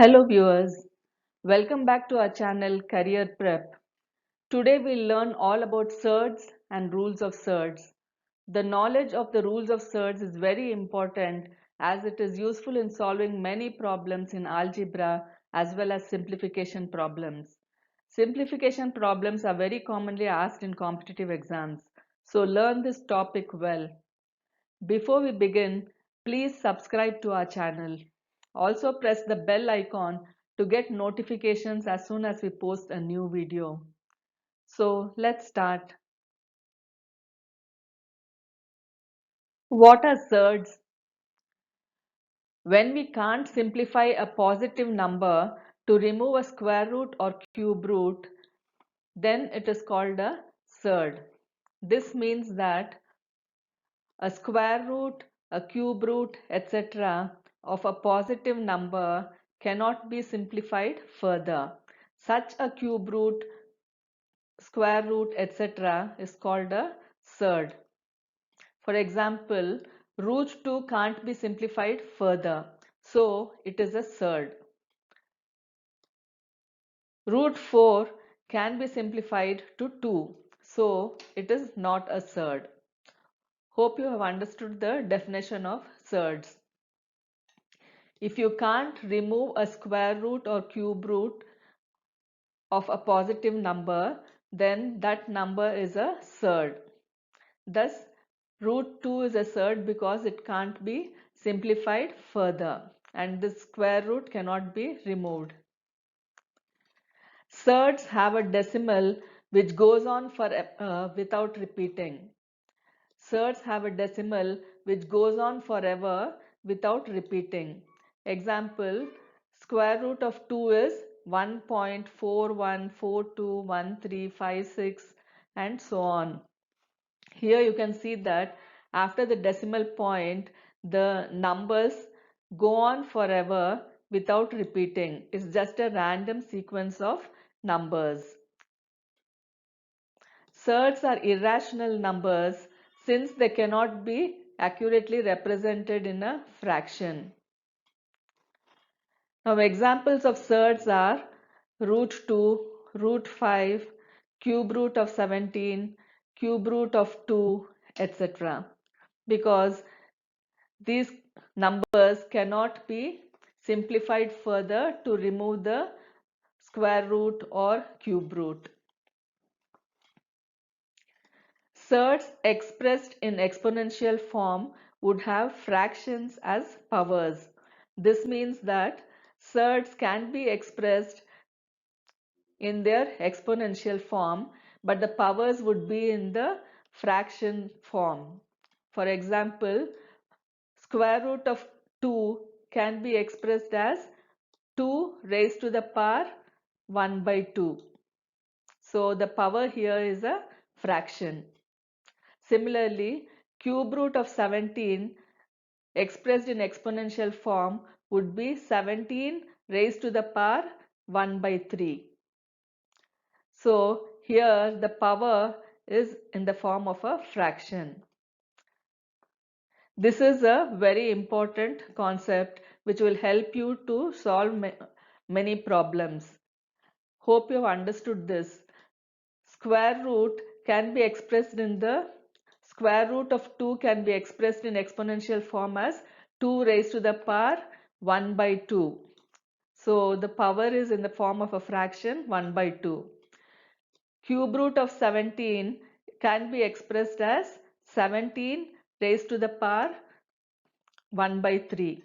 Hello viewers, welcome back to our channel Career Prep. Today we'll learn all about surds and rules of surds. The knowledge of the rules of surds is very important as it is useful in solving many problems in algebra as well as simplification problems. Simplification problems are very commonly asked in competitive exams, so learn this topic well. Before we begin, please subscribe to our channel. Also press the bell icon to get notifications as soon as we post a new video. So let's start. What are surds? When we can't simplify a positive number to remove a square root or cube root, then it is called a surd. This means that a square root, a cube root, etc. of a positive number cannot be simplified further. Such a cube root, square root, etc. is called a surd. For example, root 2 can't be simplified further, so it is a surd. Root 4 can be simplified to 2, so it is not a surd. Hope you have understood the definition of surds. If you can't remove a square root or cube root of a positive number, then that number is a surd. Thus, root 2 is a surd because it can't be simplified further and the square root cannot be removed. Surds have a decimal which goes on without repeating. Surds have a decimal which goes on forever without repeating. Example, square root of 2 is 1.41421356 and so on. Here you can see that after the decimal point, the numbers go on forever without repeating. It's just a random sequence of numbers. Surds are irrational numbers since they cannot be accurately represented in a fraction. Now examples of surds are root 2, root 5, cube root of 17, cube root of 2, etc. Because these numbers cannot be simplified further to remove the square root or cube root. Surds expressed in exponential form would have fractions as powers. This means that surds can be expressed in their exponential form, but the powers would be in the fraction form. For example, square root of 2 can be expressed as 2 raised to the power 1 by 2. So the power here is a fraction. Similarly, cube root of 17 expressed in exponential form would be 17 raised to the power 1 by 3. So here the power is in the form of a fraction. This is a very important concept which will help you to solve many problems. Hope you have understood this. Square root can be expressed in the square root of 2 can be expressed in exponential form as 2 raised to the power 1 by 2. So the power is in the form of a fraction 1 by 2. Cube root of 17 can be expressed as 17 raised to the power 1 by 3.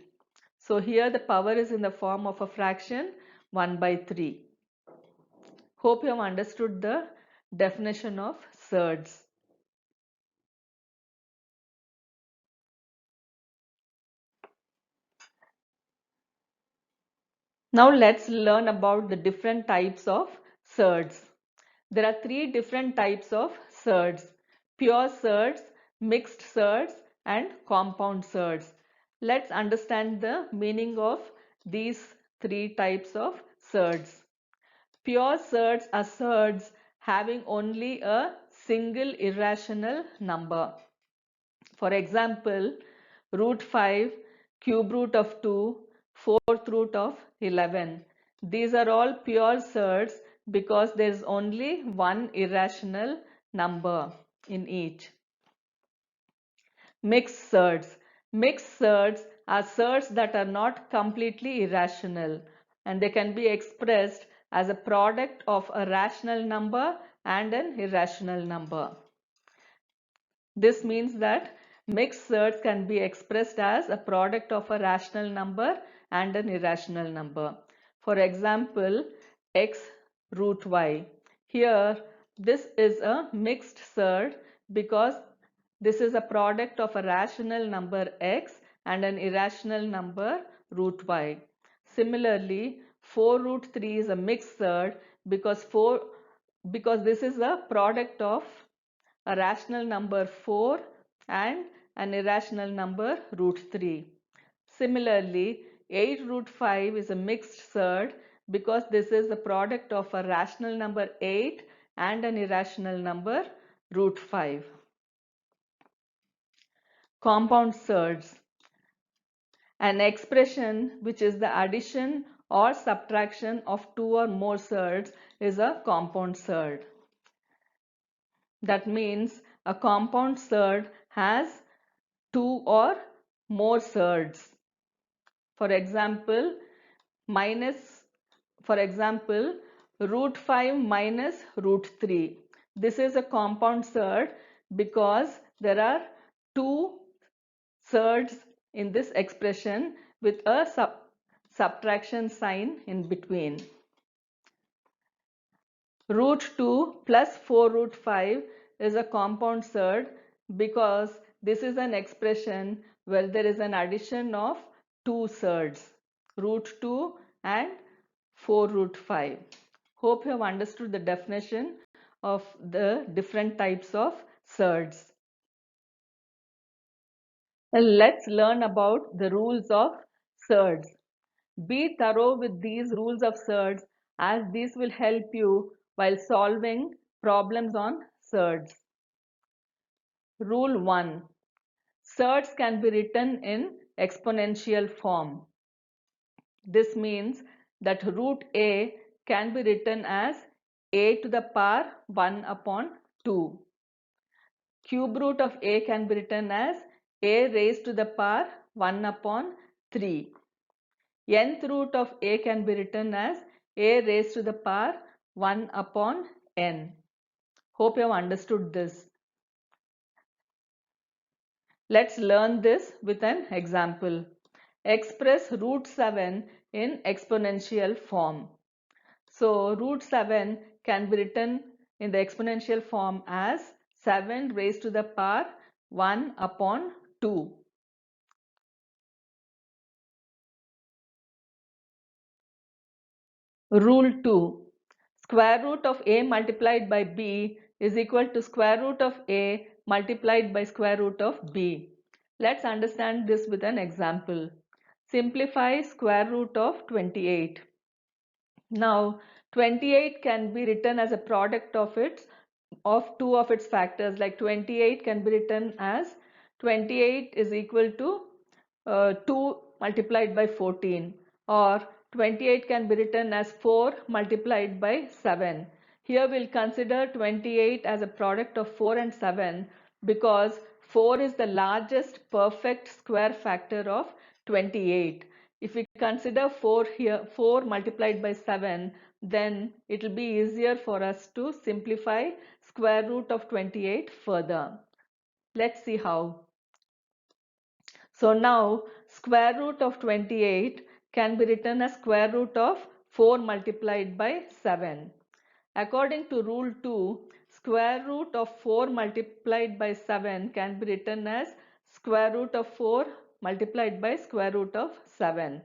So here the power is in the form of a fraction 1 by 3. Hope you have understood the definition of surds. Now let's learn about the different types of surds. There are three different types of surds: pure surds, mixed surds, and compound surds. Let's understand the meaning of these three types of surds. Pure surds are surds having only a single irrational number. For example, root 5, cube root of 2, fourth root of 11. These are all pure surds because there is only one irrational number in each. Mixed surds. Mixed surds are surds that are not completely irrational, and they can be expressed as a product of a rational number and an irrational number. This means that mixed surds can be expressed as a product of a rational number and an irrational number. For example, x root y. Here, this is a mixed surd because this is a product of a rational number x and an irrational number root y. Similarly, 4 root 3 is a mixed surd because this is a product of a rational number 4 and an irrational number root 3. Similarly, 8 root 5 is a mixed surd because this is the product of a rational number 8 and an irrational number root 5. Compound surds. An expression which is the addition or subtraction of two or more surds is a compound surd. That means a compound surd has two or more surds. For example, minus, for example, root 5 minus root 3. This is a compound surd because there are two surds in this expression with a subtraction sign in between. Root 2 plus 4 root 5 is a compound surd because this is an expression where there is an addition of two surds, root 2 and 4 root 5. Hope you have understood the definition of the different types of surds. Let's learn about the rules of surds. Be thorough with these rules of surds as these will help you while solving problems on surds. Rule 1. Surds can be written in exponential form. This means that root a can be written as a to the power 1 upon 2. Cube root of a can be written as a raised to the power 1 upon 3. Nth root of a can be written as a raised to the power 1 upon n. Hope you have understood this. Let's learn this with an example. Express root 7 in exponential form. So root 7 can be written in the exponential form as 7 raised to the power 1 upon 2. Rule 2. Square root of a multiplied by b is equal to square root of a multiplied by square root of b. Let's understand this with an example. Simplify square root of 28. Now 28 can be written as a product of two of its factors, like 28 can be written as 28 is equal to 2 multiplied by 14, or 28 can be written as 4 multiplied by 7. Here we'll consider 28 as a product of 4 and 7 because 4 is the largest perfect square factor of 28. If we consider 4 here, 4 multiplied by 7, then it will be easier for us to simplify square root of 28 further. Let's see how. So now square root of 28 can be written as square root of 4 multiplied by 7. According to rule 2, square root of 4 multiplied by 7 can be written as square root of 4 multiplied by square root of 7.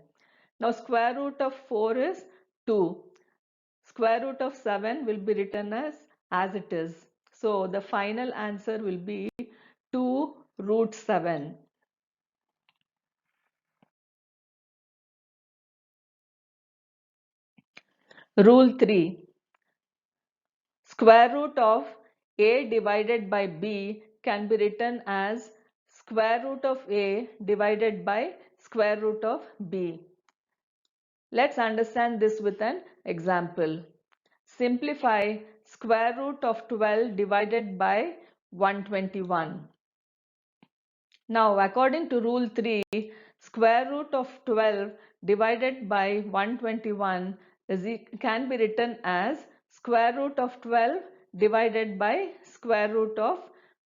Now square root of 4 is 2. Square root of 7 will be written as it is. So the final answer will be 2 root 7. Rule 3. Square root of a divided by b can be written as square root of a divided by square root of b. Let's understand this with an example. Simplify square root of 12 divided by 121. Now, according to rule 3, square root of 12 divided by 121 can be written as square root of 12 divided by square root of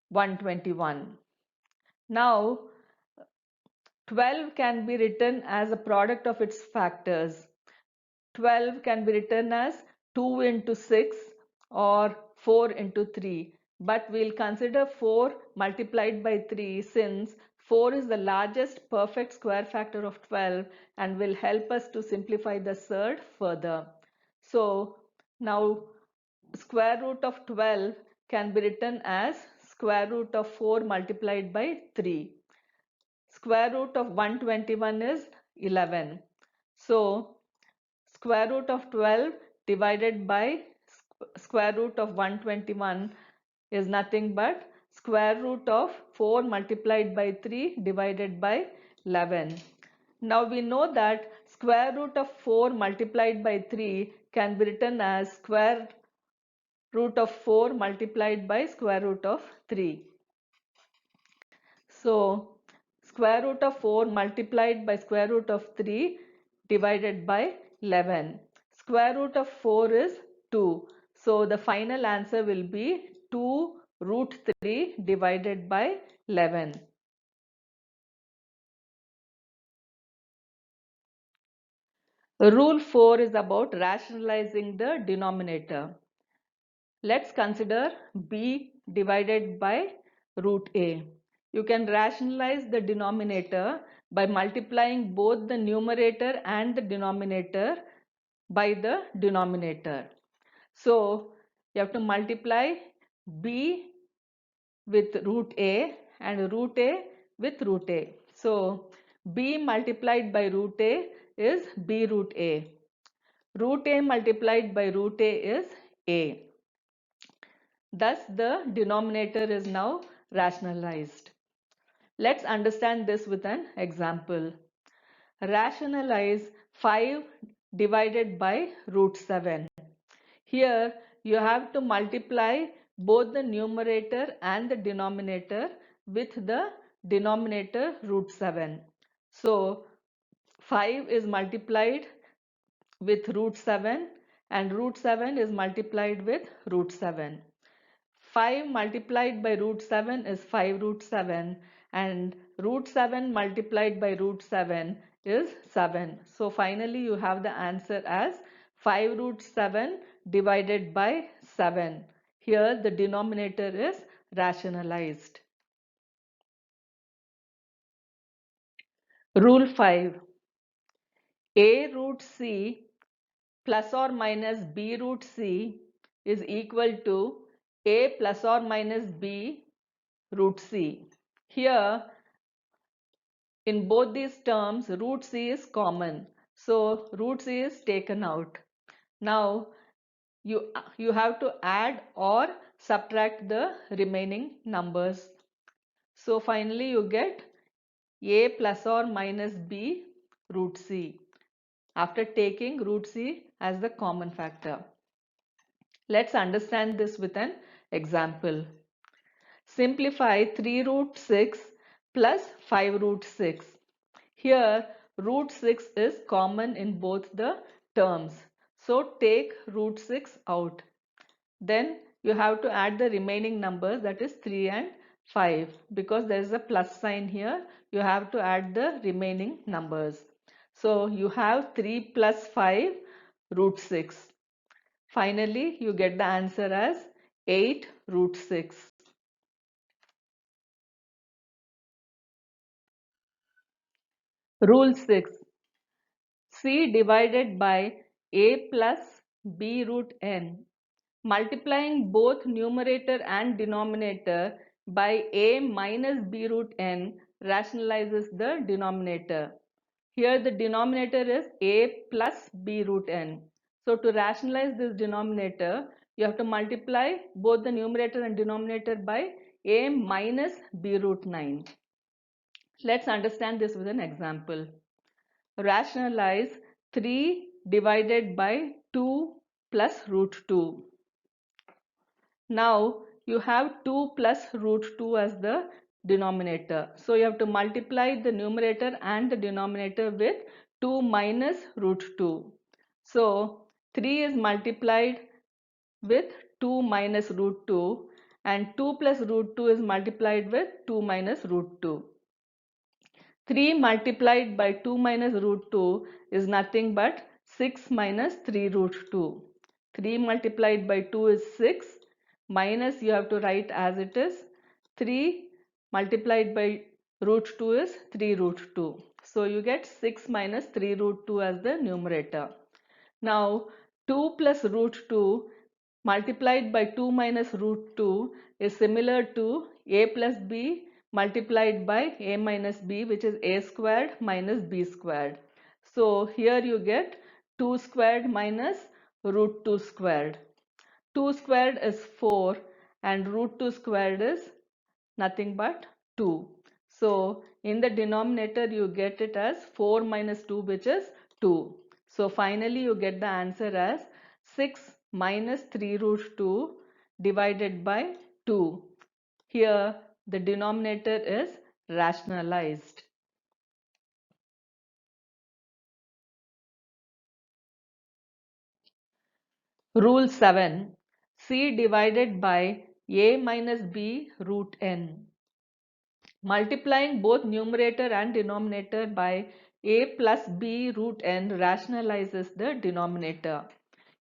121. Now, 12 can be written as a product of its factors. 12 can be written as 2 into 6 or 4 into 3. But we'll consider 4 multiplied by 3 since 4 is the largest perfect square factor of 12 and will help us to simplify the surd further. So now square root of 12 can be written as square root of 4 multiplied by 3. Square root of 121 is 11. So square root of 12 divided by square root of 121 is nothing but square root of 4 multiplied by 3 divided by 11. Now we know that square root of 4 multiplied by 3 can be written as square root of 4 multiplied by square root of 3. So square root of 4 multiplied by square root of 3 divided by 11. Square root of 4 is 2. So the final answer will be 2 root 3 divided by 11. Rule 4 is about rationalizing the denominator. Let's consider b divided by root a. You can rationalize the denominator by multiplying both the numerator and the denominator by the denominator. So you have to multiply b with root a and root a with root a. So b multiplied by root a is b root a. Root a multiplied by root a is a. Thus, the denominator is now rationalized. Let's understand this with an example. Rationalize 5 divided by root 7. Here, you have to multiply both the numerator and the denominator with the denominator root 7. So, 5 is multiplied with root 7 and root 7 is multiplied with root 7. 5 multiplied by root 7 is 5 root 7 and root 7 multiplied by root 7 is 7. So finally you have the answer as 5 root 7 divided by 7. Here the denominator is rationalized. Rule 5. A root c plus or minus b root c is equal to a plus or minus b root c. Here in both these terms, root c is common. So root c is taken out. Now you have to add or subtract the remaining numbers. So finally you get a plus or minus b root c after taking root c as the common factor. Let's understand this with an example. Simplify 3 root 6 plus 5 root 6. Here root 6 is common in both the terms. So take root 6 out. Then you have to add the remaining numbers, that is 3 and 5. Because there is a plus sign here, you have to add the remaining numbers. So you have 3 plus 5 root 6. Finally, you get the answer as 8 root 6. Rule 6. C divided by a plus b root n. Multiplying both numerator and denominator by a minus b root n rationalizes the denominator. Here the denominator is a plus b root n. So to rationalize this denominator, you have to multiply both the numerator and denominator by a minus b root 9. Let's understand this with an example. Rationalize 3 divided by 2 plus root 2. Now you have 2 plus root 2 as the denominator. So you have to multiply the numerator and the denominator with 2 minus root 2. So 3 is multiplied with 2 minus root 2 and 2 plus root 2 is multiplied with 2 minus root 2. 3 multiplied by 2 minus root 2 is nothing but 6 minus 3 root 2. 3 multiplied by 2 is 6 minus you have to write as it is 3 multiplied by root 2 is 3 root 2. So you get 6 minus 3 root 2 as the numerator. Now 2 plus root 2 multiplied by 2 minus root 2 is similar to a plus b multiplied by a minus b, which is a squared minus b squared. So here you get 2 squared minus root 2 squared. 2 squared is 4 and root 2 squared is nothing but 2. So in the denominator you get it as 4 minus 2, which is 2. So finally you get the answer as 6 minus 3 root 2 divided by 2. Here the denominator is rationalized. Rule 7. C divided by a minus b root n. Multiplying both numerator and denominator by a plus b root n rationalizes the denominator.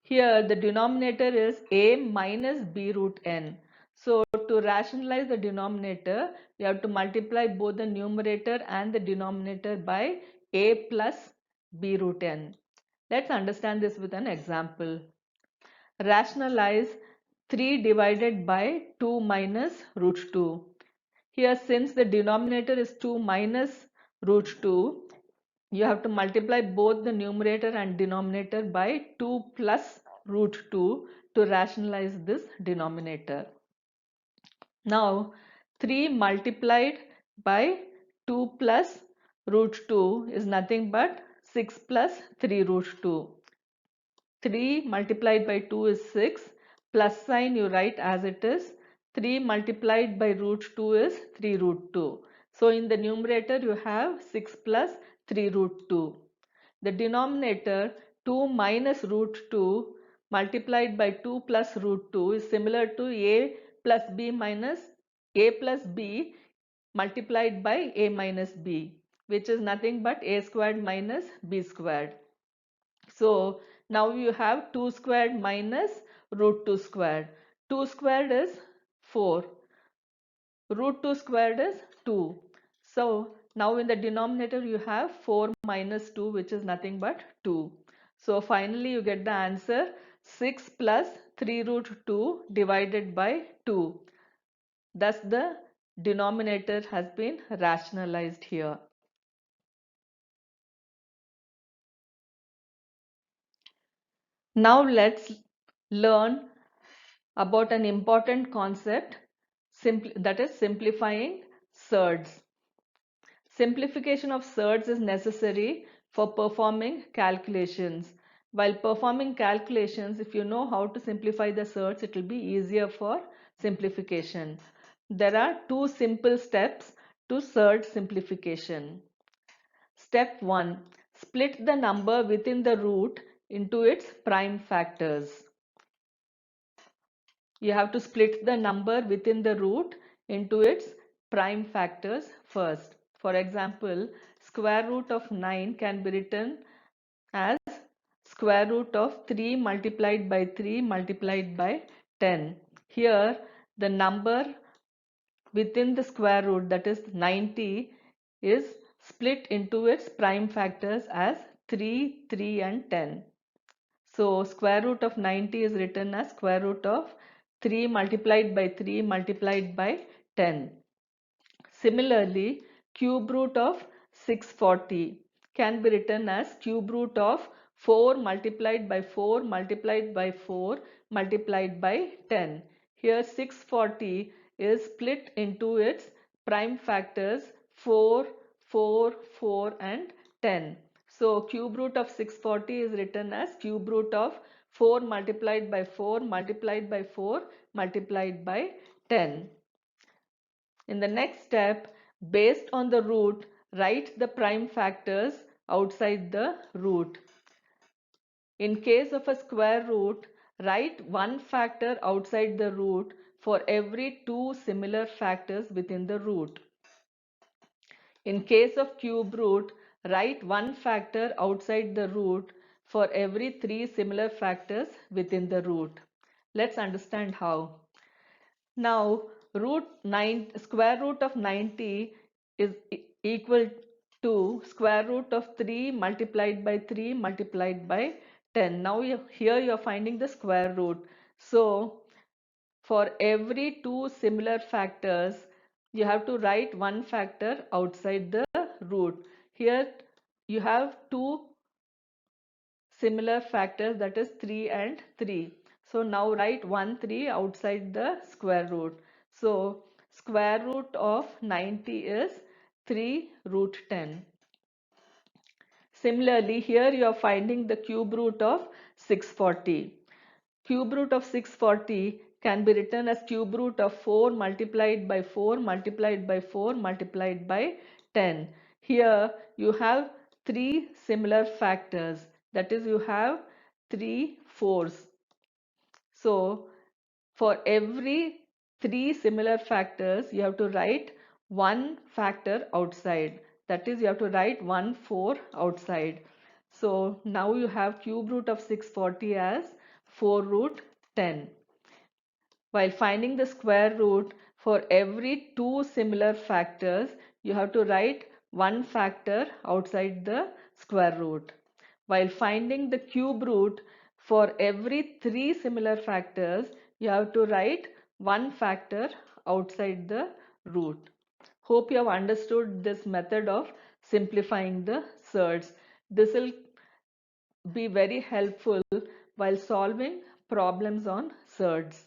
Here the denominator is a minus b root n. So to rationalize the denominator, you have to multiply both the numerator and the denominator by a plus b root n. Let's understand this with an example. Rationalize 3 divided by 2 minus root 2. Here, since the denominator is 2 minus root 2, you have to multiply both the numerator and denominator by 2 plus root 2 to rationalize this denominator. Now, 3 multiplied by 2 plus root 2 is nothing but 6 plus 3 root 2. 3 multiplied by 2 is 6, plus sign you write as it is, 3 multiplied by root 2 is 3 root 2. So in the numerator you have 6 plus 3 root 2. The denominator 2 minus root 2 multiplied by 2 plus root 2 is similar to a plus b minus a plus b multiplied by a minus b, which is nothing but a squared minus b squared. So now you have 2 squared minus root 2 squared. 2 squared is 4. Root 2 squared is 2. So now in the denominator you have 4 minus 2, which is nothing but 2. So finally you get the answer 6 plus 3 root 2 divided by 2. Thus the denominator has been rationalized here. Now let's learn about an important concept, that is simplifying surds. Simplification of surds is necessary for performing calculations. While performing calculations, if you know how to simplify the surds, it will be easier for simplification. There are two simple steps to surd simplification. Step 1. Split the number within the root into its prime factors. You have to split the number within the root into its prime factors first. For example, square root of 9 can be written as square root of 3 multiplied by 3 multiplied by 10. Here the number within the square root, that is 90, is split into its prime factors as 3, 3 and 10. So square root of 90 is written as square root of 3 multiplied by 3 multiplied by 10. Similarly, cube root of 640 can be written as cube root of 4 multiplied by 4 multiplied by 4 multiplied by 10. Here 640 is split into its prime factors 4, 4, 4 and 10. So cube root of 640 is written as cube root of 4 multiplied by 4 multiplied by 4 multiplied by 10. In the next step, based on the root, write the prime factors outside the root. In case of a square root, write one factor outside the root for every two similar factors within the root. In case of cube root, write one factor outside the root for every three similar factors within the root. Let's understand how. Now, square root of 90 is equal to square root of 3 multiplied by 3 multiplied by 10. Now, here you are finding the square root. So, for every two similar factors, you have to write one factor outside the root. Here, you have two similar factors, that is 3 and 3. So now write 1 3 outside the square root. So square root of 90 is 3 root 10. Similarly, here you are finding the cube root of 640. Cube root of 640 can be written as cube root of 4 multiplied by 4 multiplied by 4 multiplied by 10. Here you have three similar factors, that is you have 3 4s. So for every three similar factors you have to write one factor outside, that is you have to write 1 4 outside. So now you have cube root of 640 as 4 root 10. While finding the square root for every two similar factors, you have to write one factor outside the square root. While finding the cube root for every three similar factors, you have to write one factor outside the root. Hope you have understood this method of simplifying the surds. This will be very helpful while solving problems on surds.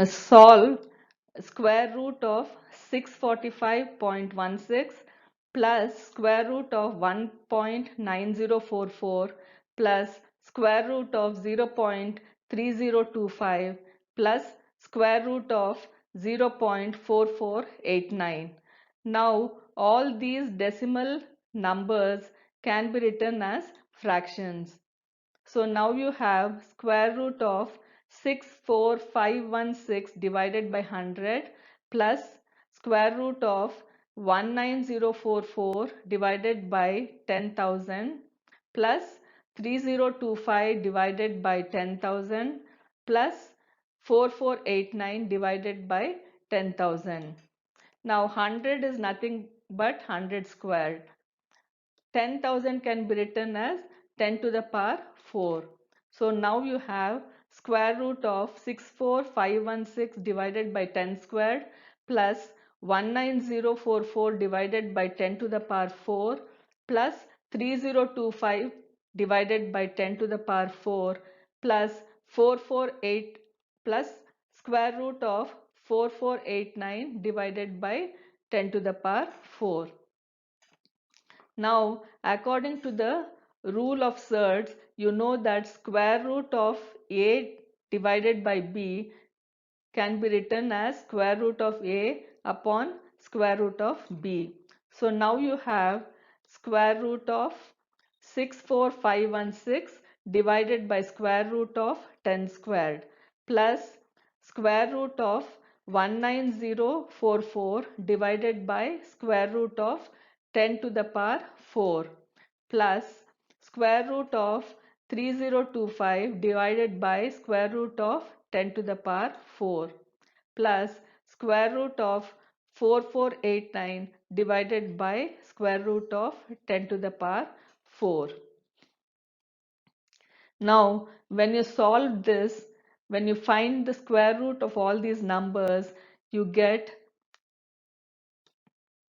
Solve square root of 645.16 plus square root of 1.9044 plus square root of 0.3025 plus square root of 0.4489. Now all these decimal numbers can be written as fractions. So now you have square root of 64516 divided by 100 plus square root of 19044 divided by 10,000 plus 3025 divided by 10,000 plus 4489 divided by 10,000. Now 100 is nothing but 100 squared. 10,000 can be written as 10 to the power 4. So now you have square root of 64516 divided by 10 squared plus 19044 divided by 10 to the power 4 plus 3025 divided by 10 to the power 4 plus 448 plus square root of 4489 divided by 10 to the power 4. Now, according to the rule of surds, you know that square root of a divided by b can be written as square root of a upon square root of b. So now you have square root of 64516 divided by square root of 10 squared plus square root of 19044 divided by square root of 10 to the power 4 plus square root of 3025 divided by square root of 10 to the power 4 plus square root of 4489 divided by square root of 10 to the power 4. Now, when you solve this, when you find the square root of all these numbers, you get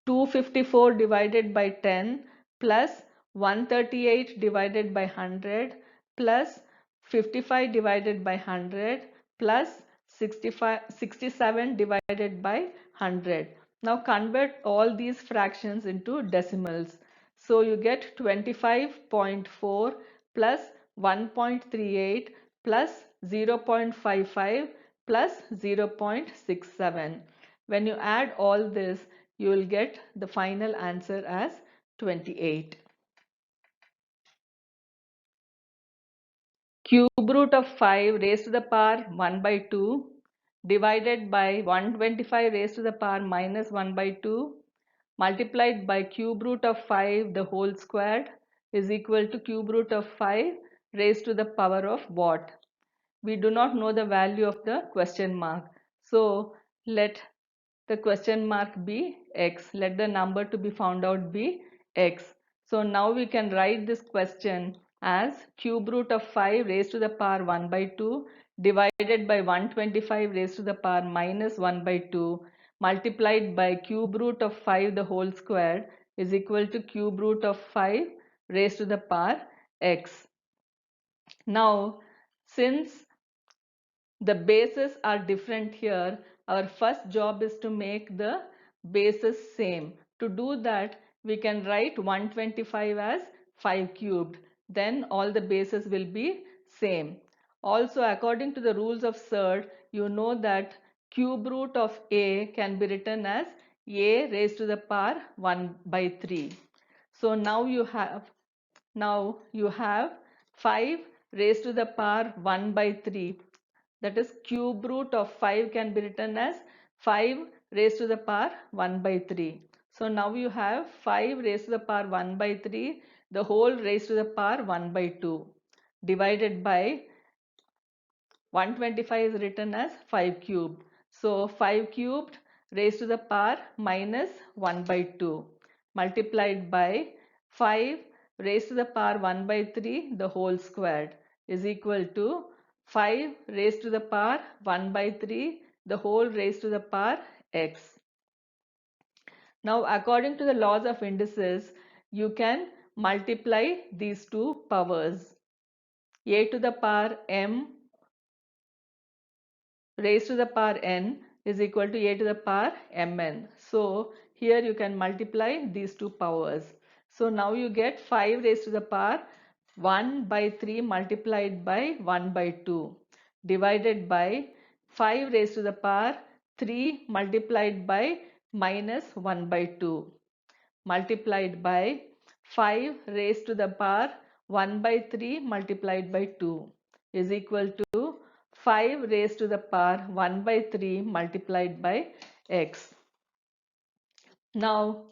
254 divided by 10 plus 138 divided by 100 plus 55 divided by 100 plus 67 divided by 100. Now convert all these fractions into decimals. So you get 25.4 plus 1.38 plus 0.55 plus 0.67. When you add all this, you will get the final answer as 28. Cube root of 5 raised to the power 1 by 2 divided by 125 raised to the power minus 1 by 2 multiplied by cube root of 5 the whole squared is equal to cube root of 5 raised to the power of what? We do not know the value of the question mark. So let the question mark be x. Let the number to be found out be x. So now we can write this question as cube root of 5 raised to the power 1 by 2 divided by 125 raised to the power minus 1 by 2 multiplied by cube root of 5 the whole squared is equal to cube root of 5 raised to the power x. Now, since the bases are different here, our first job is to make the bases same. To do that, we can write 125 as 5 cubed. Then all the bases will be same. Also, according to the rules of Surd, you know that cube root of a can be written as a raised to the power 1 by 3. So now you have 5 raised to the power 1 by 3, that is cube root of 5 can be written as 5 raised to the power 1 by 3. So now you have 5 raised to the power 1 by 3 the whole raised to the power 1 by 2 divided by 125 is written as 5 cubed. So 5 cubed raised to the power minus 1 by 2 multiplied by 5 raised to the power 1 by 3 the whole squared is equal to 5 raised to the power 1 by 3 the whole raised to the power x. Now according to the laws of indices, you can multiply these two powers. A to the power m raised to the power n is equal to a to the power mn. So here you can multiply these two powers. So now you get 5 raised to the power 1 by 3 multiplied by 1 by 2 divided by 5 raised to the power 3 multiplied by minus 1 by 2 multiplied by 5 raised to the power 1 by 3 multiplied by 2 is equal to 5 raised to the power 1 by 3 multiplied by x. Now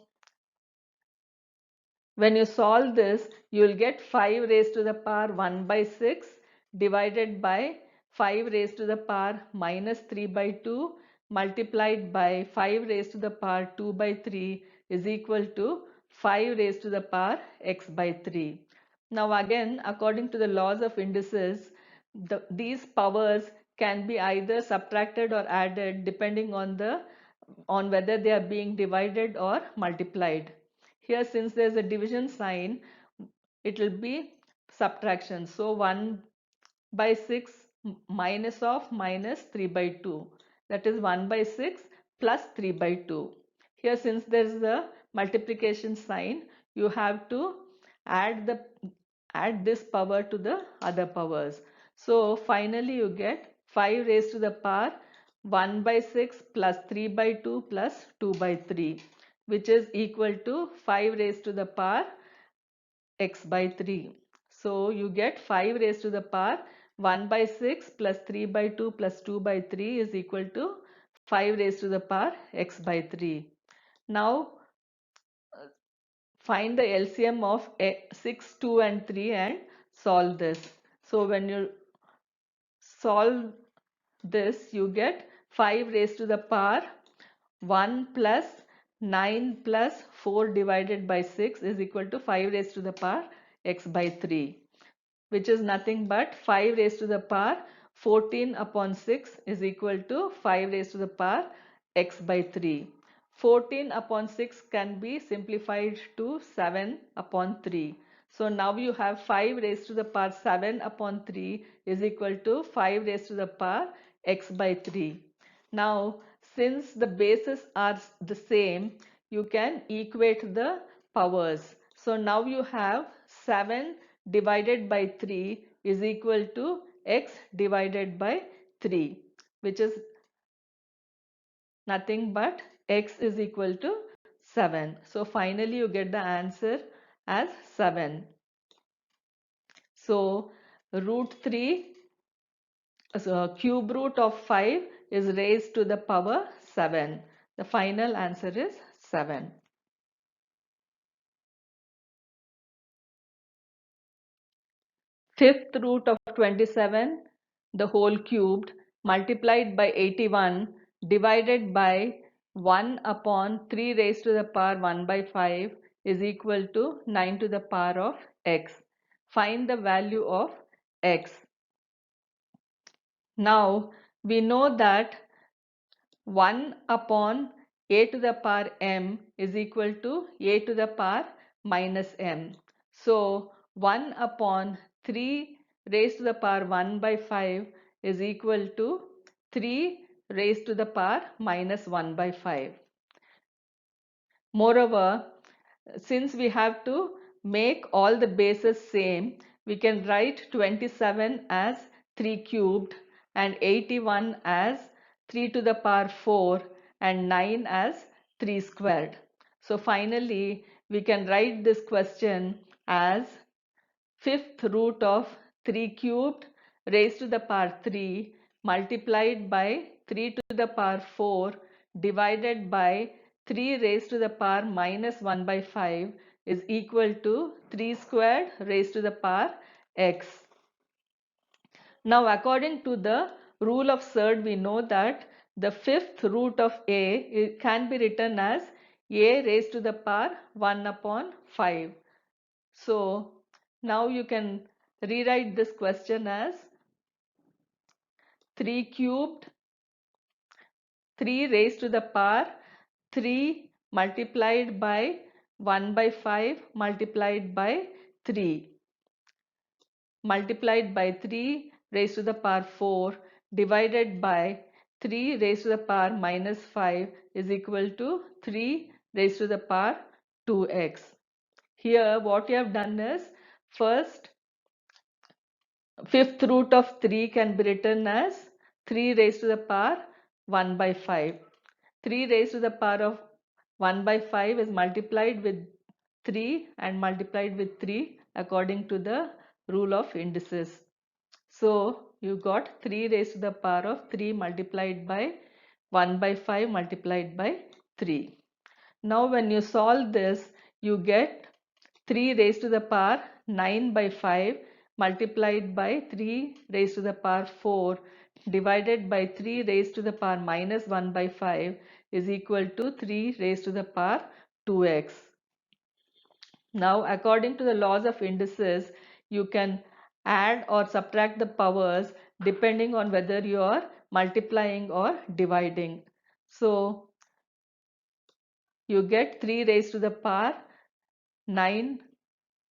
when you solve this, you will get 5 raised to the power 1 by 6 divided by 5 raised to the power minus 3 by 2 multiplied by 5 raised to the power 2 by 3 is equal to 5 raised to the power x by 3. Now again, according to the laws of indices, these powers can be either subtracted or added depending on whether they are being divided or multiplied. Here, since there is a division sign, it will be subtraction. So 1 by 6 minus of minus 3 by 2, that is 1 by 6 plus 3 by 2. Here, since there is a multiplication sign, you have to add this power to the other powers. So finally you get 5 raised to the power 1 by 6 plus 3 by 2 plus 2 by 3, which is equal to 5 raised to the power x by 3. So you get 5 raised to the power 1 by 6 plus 3 by 2 plus 2 by 3 is equal to 5 raised to the power x by 3. Now find the LCM of 6, 2 and 3 and solve this. So when you solve this, you get 5 raised to the power 1 plus 9 plus 4 divided by 6 is equal to 5 raised to the power x by 3, which is nothing but 5 raised to the power 14 upon 6 is equal to 5 raised to the power x by 3. 14 upon 6 can be simplified to 7 upon 3. So now you have 5 raised to the power 7 upon 3 is equal to 5 raised to the power x by 3. Now since the bases are the same, you can equate the powers. So now you have 7 divided by 3 is equal to x divided by 3, which is nothing but x is equal to 7. So finally you get the answer as 7. So root 3, so cube root of 5 is raised to the power 7. The final answer is 7. Fifth root of 27, the whole cubed, multiplied by 81 divided by 1 upon 3 raised to the power 1 by 5 is equal to 9 to the power of x. Find the value of x. Now we know that 1 upon a to the power m is equal to a to the power minus m. So 1 upon 3 raised to the power 1 by 5 is equal to 3 raised to the power minus 1 by 5. Moreover, since we have to make all the bases same, we can write 27 as 3 cubed and 81 as 3 to the power 4 and 9 as 3 squared. So finally, we can write this question as fifth root of 3 cubed raised to the power 3 multiplied by 3 to the power 4 divided by 3 raised to the power minus 1 by 5 is equal to 3 squared raised to the power x. Now according to the rule of surd, we know that the fifth root of a can be written as a raised to the power 1 upon 5. So now you can rewrite this question as 3 cubed 3 raised to the power 3 multiplied by 1 by 5 multiplied by 3 multiplied by 3 raised to the power 4 divided by 3 raised to the power minus 5 is equal to 3 raised to the power 2x. Here what you have done is, first fifth root of 3 can be written as 3 raised to the power 1 by 5. 3 raised to the power of 1 by 5 is multiplied with 3 and multiplied with 3 according to the rule of indices. So you got 3 raised to the power of 3 multiplied by 1 by 5 multiplied by 3. Now when you solve this, you get 3 raised to the power 9 by 5 multiplied by 3 raised to the power 4 divided by 3 raised to the power minus 1 by 5 is equal to 3 raised to the power 2x. Now according to the laws of indices, you can add or subtract the powers depending on whether you are multiplying or dividing. So you get 3 raised to the power 9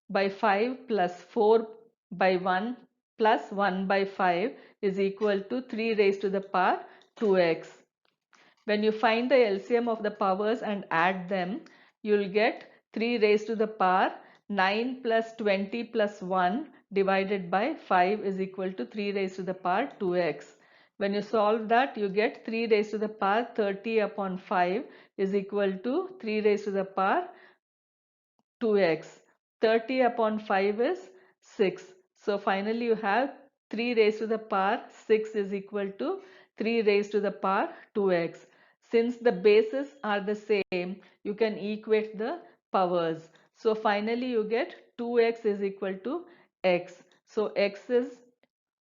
by 5 plus 4 by 1 plus 1 by 5 is equal to 3 raised to the power 2x. When you find the LCM of the powers and add them, you will get 3 raised to the power 9 plus 20 plus 1 divided by 5 is equal to 3 raised to the power 2x. When you solve that, you get 3 raised to the power 30 upon 5 is equal to 3 raised to the power 2x. 30 upon 5 is 6. So finally you have 3 raised to the power 6 is equal to 3 raised to the power 2x. Since the bases are the same, you can equate the powers. So finally you get 2x is equal to x. So x is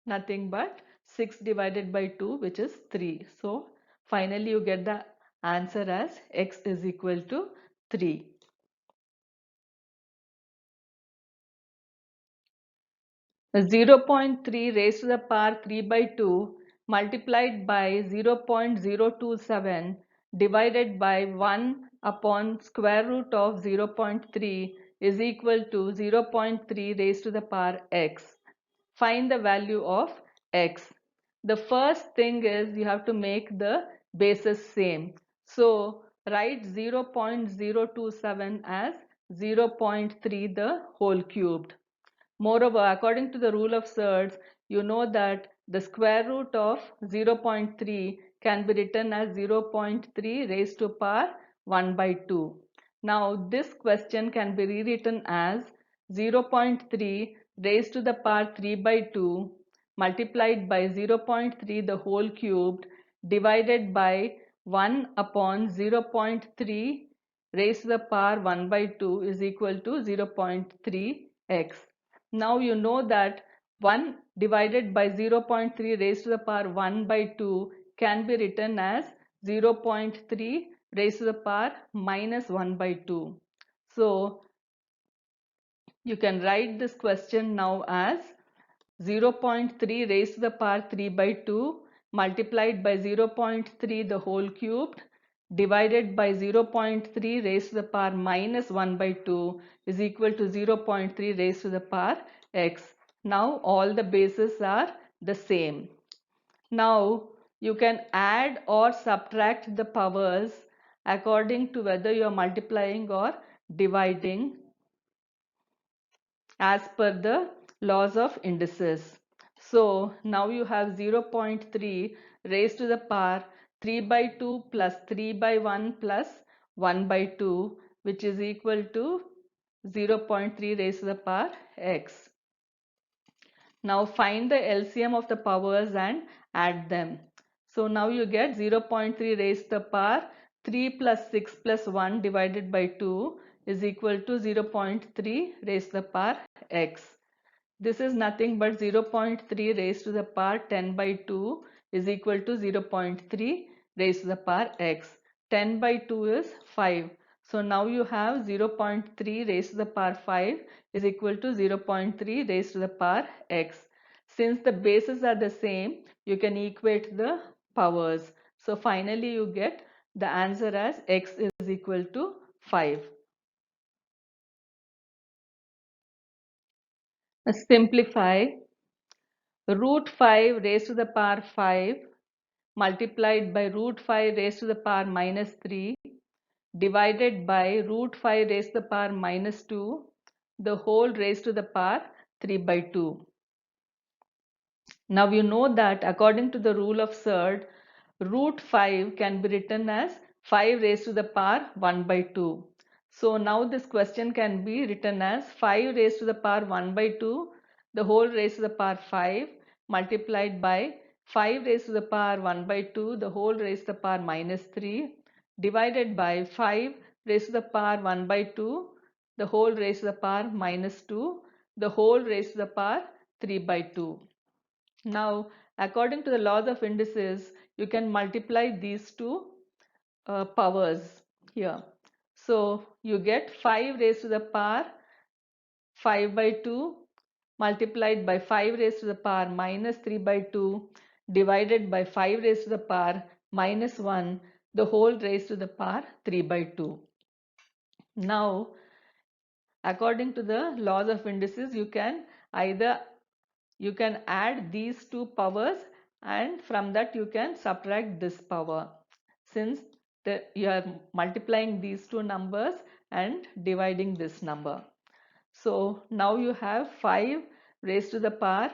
nothing but 6 divided by 2, which is 3. So finally you get the answer as x is equal to 3. 0.3 raised to the power 3 by 2 multiplied by 0.027 divided by 1 upon square root of 0.3 is equal to 0.3 raised to the power x. Find the value of x. The first thing is you have to make the bases same. So write 0.027 as 0.3 the whole cubed. Moreover, according to the rule of surds, you know that the square root of 0.3 can be written as 0.3 raised to power 1 by 2. Now, this question can be rewritten as 0.3 raised to the power 3 by 2 multiplied by 0.3 the whole cubed divided by 1 upon 0.3 raised to the power 1 by 2 is equal to 0.3x. Now you know that 1 divided by 0.3 raised to the power 1 by 2 can be written as 0.3 raised to the power minus 1 by 2. So you can write this question now as 0.3 raised to the power 3 by 2 multiplied by 0.3 the whole cubed divided by 0.3 raised to the power minus 1 by 2 is equal to 0.3 raised to the power x. Now all the bases are the same. Now you can add or subtract the powers according to whether you are multiplying or dividing as per the laws of indices. So now you have 0.3 raised to the power 3 by 2 plus 3 by 1 plus 1 by 2, which is equal to 0.3 raised to the power x. Now find the LCM of the powers and add them. So now you get 0.3 raised to the power 3 plus 6 plus 1 divided by 2 is equal to 0.3 raised to the power x. This is nothing but 0.3 raised to the power 10 by 2 is equal to 0.3 raised to the power x. 10 by 2 is 5. So now you have 0.3 raised to the power 5 is equal to 0.3 raised to the power x. Since the bases are the same, you can equate the powers. So finally you get the answer as x is equal to 5. Simplify root 5 raised to the power 5 multiplied by root 5 raised to the power minus 3 divided by root 5 raised to the power minus 2 the whole raised to the power 3 by 2. Now you know that according to the rule of surd, root 5 can be written as 5 raised to the power 1 by 2. So now this question can be written as 5 raised to the power 1 by 2 the whole raised to the power 5 multiplied by 5 raised to the power 1 by 2 the whole raised to the power minus 3 divided by 5 raised to the power 1 by 2 the whole raised to the power minus 2 the whole raised to the power 3 by 2. Now, according to the laws of indices, you can multiply these two powers here. So, you get 5 raised to the power 5 by 2 multiplied by 5 raised to the power minus 3 by 2 divided by 5 raised to the power minus 1 the whole raised to the power 3 by 2. Now, according to the laws of indices, you can add these two powers and from that you can subtract this power since you are multiplying these two numbers and dividing this number. So now you have 5 raised to the power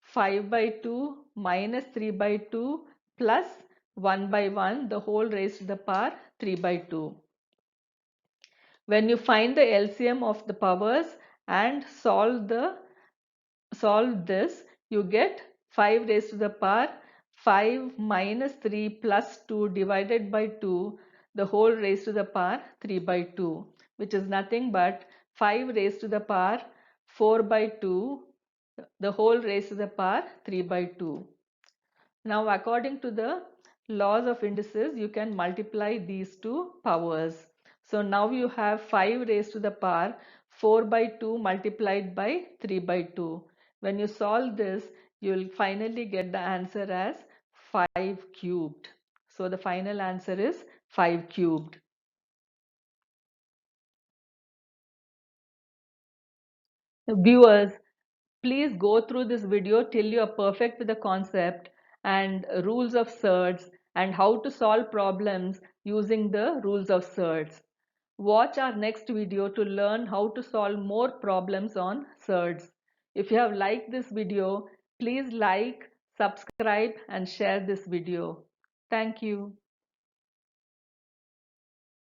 5 by 2 minus 3 by 2 plus 1 by 1 the whole raised to the power 3 by 2. When you find the LCM of the powers and solve this, you get 5 raised to the power 5 minus 3 plus 2 divided by 2 the whole raised to the power 3 by 2, which is nothing but 5 raised to the power 4 by 2 the whole raised to the power 3 by 2. Now according to the laws of indices, you can multiply these two powers. So now you have 5 raised to the power 4 by 2 multiplied by 3 by 2. When you solve this, you will finally get the answer as 5 cubed. So the final answer is 5 cubed. Viewers, please go through this video till you are perfect with the concept and rules of surds and how to solve problems using the rules of Surds. Watch our next video to learn how to solve more problems on Surds. If you have liked this video, please like, subscribe and share this video. Thank you.